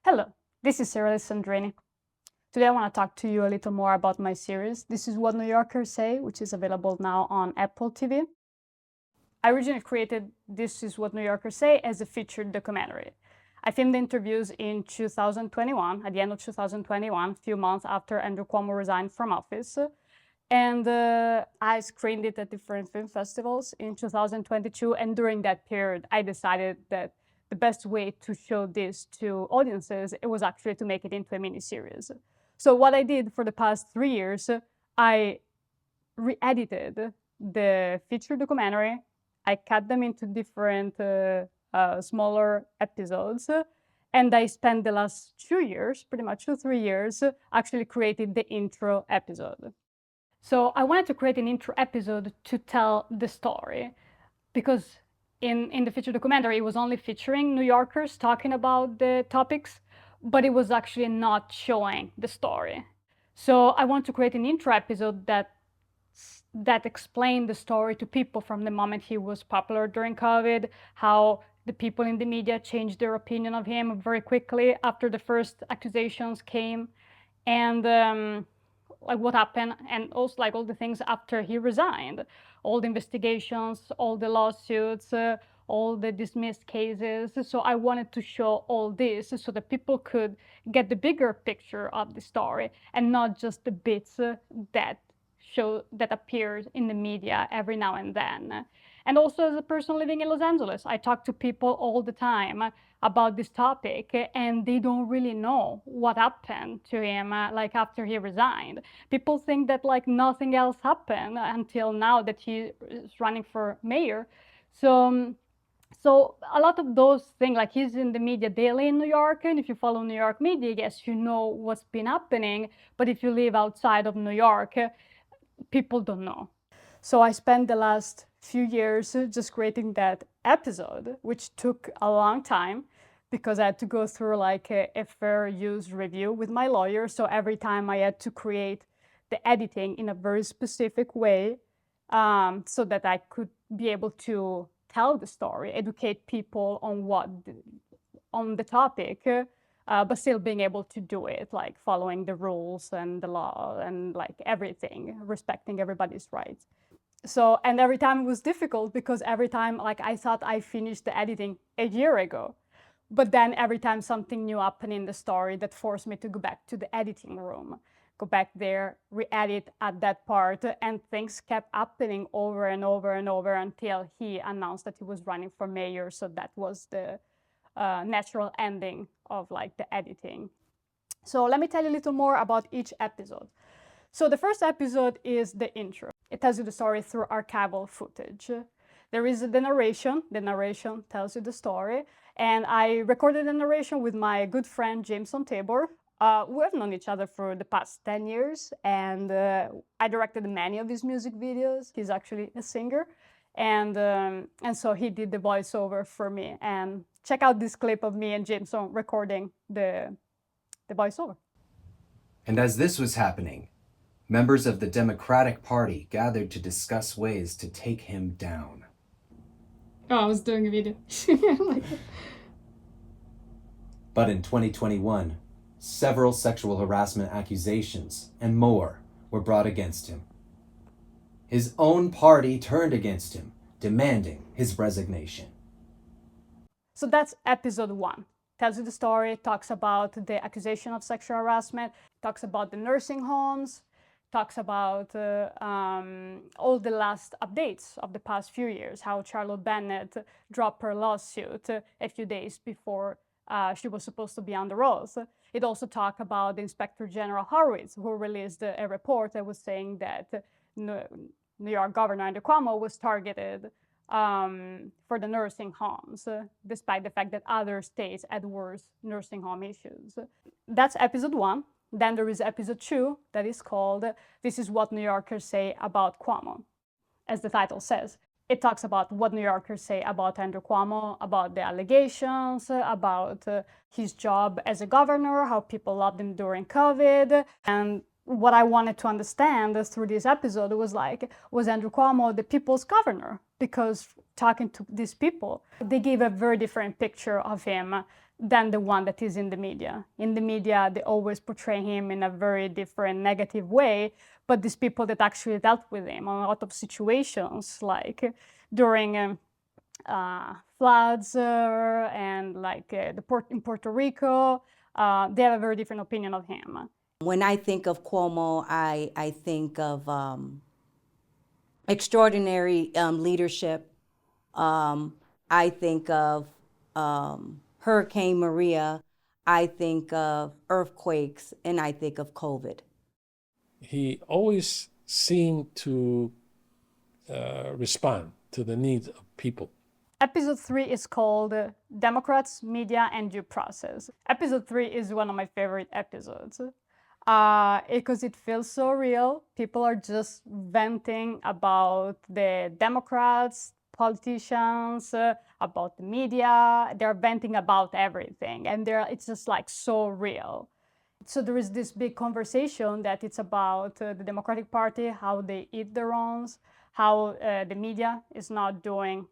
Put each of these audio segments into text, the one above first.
Hello, this is Sara Alessandrini. Today I want to talk to you a little more about my series, This Is What New Yorkers Say, which is available now on Apple TV. I originally created This Is What New Yorkers Say as a featured documentary. I filmed the interviews in 2021, at the end of 2021, a few months after Andrew Cuomo resigned from office. And I screened it at different film festivals in 2022. And during that period, I decided that the best way to show this to audiences, it was actually to make it into a miniseries. So what I did for the past 3 years, I re-edited the feature documentary. I cut them into different smaller episodes. And I spent the last 2 years, pretty much 2-3 years, actually creating the intro episode. So I wanted to create an intro episode to tell the story, because in the feature documentary, it was only featuring New Yorkers talking about the topics, but it was actually not showing the story. So I want to create an intro episode that explained the story to people from the moment he was popular during COVID, how the people in the media changed their opinion of him very quickly after the first accusations came, and like what happened, and also like all the things after he resigned, all the investigations, all the lawsuits, all the dismissed cases. So I wanted to show all this so that people could get the bigger picture of the story and not just the bits that appears in the media every now and then. And also, as a person living in Los Angeles, I talk to people all the time about this topic, and they don't really know what happened to him like after he resigned. People think that like nothing else happened until now that he is running for mayor. So a lot of those things, like he's in the media daily in New York, and if you follow New York media, yes, you know what's been happening. But if you live outside of New York, people don't know. So I spent the last few years just creating that episode, which took a long time because I had to go through like a fair use review with my lawyer. So every time I had to create the editing in a very specific way, so that I could be able to tell the story, educate people on the topic, but still being able to do it, like following the rules and the law and like everything, respecting everybody's rights. So, and every time it was difficult because every time, like I thought I finished the editing a year ago, but then every time something new happened in the story that forced me to go back to the editing room, go back there, re-edit at that part, and things kept happening over and over and over until he announced that he was running for mayor. So that was the natural ending of like the editing. So let me tell you a little more about each episode. So the first episode is the intro. It tells you the story through archival footage. There is the narration. The narration tells you the story. And I recorded the narration with my good friend Jameson Tabor. We have known each other for the past 10 years, and I directed many of his music videos. He's actually a singer. And so he did the voiceover for me. And check out this clip of me and Jameson recording the voiceover. And as this was happening, members of the Democratic Party gathered to discuss ways to take him down. Oh, I was doing a video. But in 2021, several sexual harassment accusations and more were brought against him. His own party turned against him, demanding his resignation. So that's episode 1. Tells you the story, talks about the accusation of sexual harassment, talks about the nursing homes, talks about all the last updates of the past few years, how Charlotte Bennett dropped her lawsuit a few days before she was supposed to be on the rolls. It also talked about the Inspector General Horowitz, who released a report that was saying that New York Governor Andrew Cuomo was targeted for the nursing homes, despite the fact that other states had worse nursing home issues. That's episode 1. Then there is episode 2 that is called This Is What New Yorkers Say About Cuomo. As the title says, it talks about what New Yorkers say about Andrew Cuomo, about the allegations, about his job as a governor, how people loved him during COVID. And what I wanted to understand through this episode was like, was Andrew Cuomo the people's governor? Because talking to these people, they gave a very different picture of him than the one that is in the media. In the media, they always portray him in a very different, negative way, but these people that actually dealt with him on a lot of situations, like during floods and like in Puerto Rico, they have a very different opinion of him. When I think of Cuomo, I think of extraordinary leadership. I think of Hurricane Maria. I think of earthquakes, and I think of COVID. He always seemed to respond to the needs of people. Episode 3 is called Democrats, Media, and Due Process. Episode 3 is one of my favorite episodes because it feels so real. People are just venting about the Democrats, politicians, about the media. They're venting about everything, and it's just like so real. So there is this big conversation that it's about the Democratic Party, how they eat their own, how the media is not doing,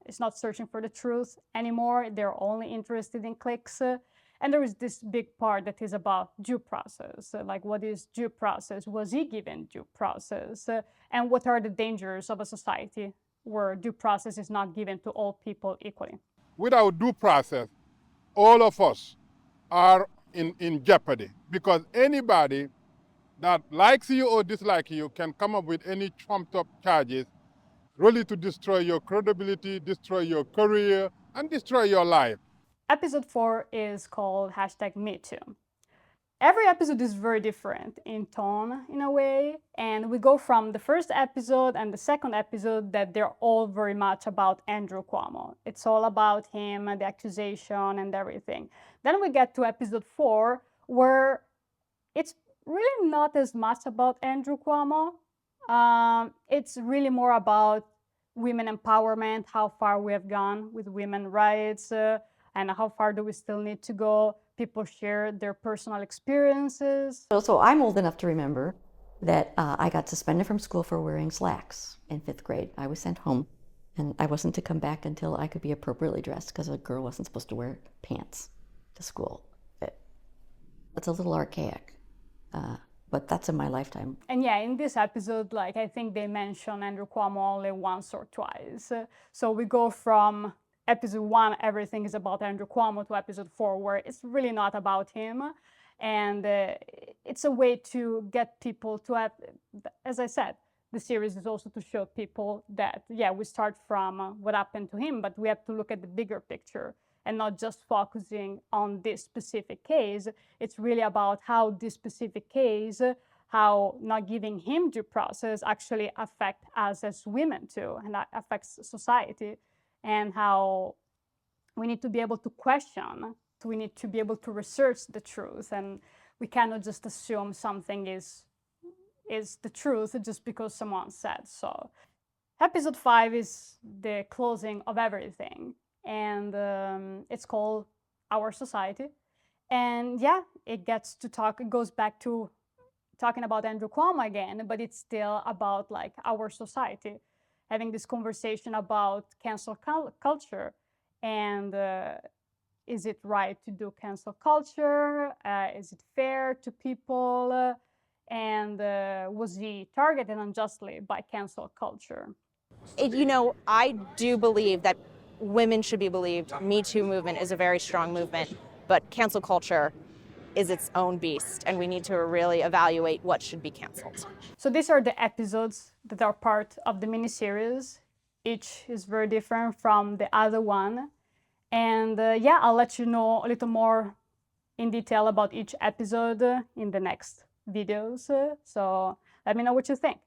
it's not searching for the truth anymore. They're only interested in clicks. And there is this big part that is about due process. Like, what is due process? Was he given due process? And what are the dangers of a society where due process is not given to all people equally? Without due process, all of us are in jeopardy, because anybody that likes you or dislikes you can come up with any trumped up charges really to destroy your credibility, destroy your career, and destroy your life. Episode 4 is called #MeToo. Every episode is very different in tone, in a way, and we go from the first episode and the second episode that they're all very much about Andrew Cuomo. It's all about him and the accusation and everything. Then we get to episode 4, where it's really not as much about Andrew Cuomo. It's really more about women empowerment, how far we have gone with women's rights, and how far do we still need to go. People share their personal experiences. So I'm old enough to remember that I got suspended from school for wearing slacks in 5th grade. I was sent home, and I wasn't to come back until I could be appropriately dressed, because a girl wasn't supposed to wear pants to school. It's a little archaic, but that's in my lifetime. And yeah, in this episode, like, I think they mention Andrew Cuomo only once or twice. So we go from episode 1, everything is about Andrew Cuomo, to episode 4, where it's really not about him. And it's a way to get people to have, as I said, the series is also to show people that, yeah, we start from what happened to him, but we have to look at the bigger picture and not just focusing on this specific case. It's really about how this specific case, how not giving him due process actually affect us as women too, and that affects society, and how we need to be able to question, we need to be able to research the truth, and we cannot just assume something is the truth just because someone said so. Episode 5 is the closing of everything, and it's called Our Society. And yeah, it goes back to talking about Andrew Cuomo again, but it's still about like our society, having this conversation about cancel culture, and is it right to do cancel culture? Is it fair to people? And was he targeted unjustly by cancel culture? I do believe that women should be believed. Me Too movement is a very strong movement, but cancel culture is its own beast, and we need to really evaluate what should be canceled. So these are the episodes that are part of the miniseries. Each is very different from the other one. And yeah, I'll let you know a little more in detail about each episode in the next videos. So let me know what you think.